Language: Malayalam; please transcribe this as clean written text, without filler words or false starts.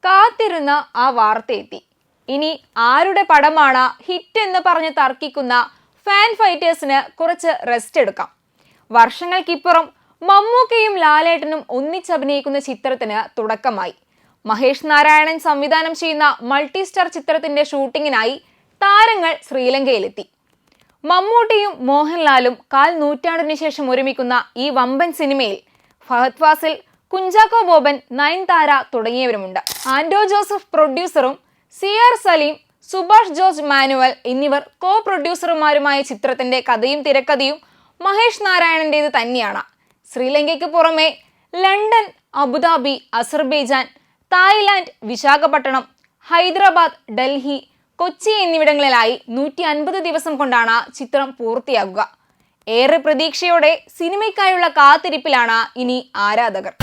കാത്തിരുന്ന ആ വാർത്തയെത്തി. ഇനി ആരുടെ പടമാണ് ഹിറ്റ് എന്ന് പറഞ്ഞ് തർക്കിക്കുന്ന ഫാൻ ഫൈറ്റേഴ്സിന് കുറച്ച് റെസ്റ്റ് എടുക്കാം. വർഷങ്ങൾക്കിപ്പുറം മമ്മൂക്കയും ലാലേട്ടനും ഒന്നിച്ചഭിനയിക്കുന്ന ചിത്രത്തിന് തുടക്കമായി. മഹേഷ് നാരായണൻ സംവിധാനം ചെയ്യുന്ന മൾട്ടി സ്റ്റാർ ചിത്രത്തിന്റെ ഷൂട്ടിങ്ങിനായി താരങ്ങൾ ശ്രീലങ്കയിലെത്തി. മമ്മൂട്ടിയും മോഹൻലാലും കാൽ നൂറ്റാണ്ടിന് ശേഷം ഒരുമിക്കുന്ന ഈ വമ്പൻ സിനിമയിൽ ഫഹദ് ഫാസിൽ, കുഞ്ചാക്കോ ബോബൻ, നയൻതാര തുടങ്ങിയവരുമുണ്ട്. ആൻഡോ ജോസഫ് പ്രൊഡ്യൂസറും CR സലീം, സുഭാഷ് ജോർജ് മാനുവൽ എന്നിവർ കോ പ്രൊഡ്യൂസർമാരുമായ ചിത്രത്തിന്റെ കഥയും തിരക്കഥയും മഹേഷ് നാരായണന്റേത് തന്നെയാണ്. ശ്രീലങ്കയ്ക്ക് പുറമെ London, Abu Dhabi, Azerbaijan, Thailand, Visakhapatnam, Hyderabad, Delhi, Kochi എന്നിവിടങ്ങളിലായി 150 ദിവസം കൊണ്ടാണ് ചിത്രം പൂർത്തിയാകുക. ഏറെ പ്രതീക്ഷയോടെ സിനിമയ്ക്കായുള്ള കാത്തിരിപ്പിലാണ് ഇനി ആരാധകർ.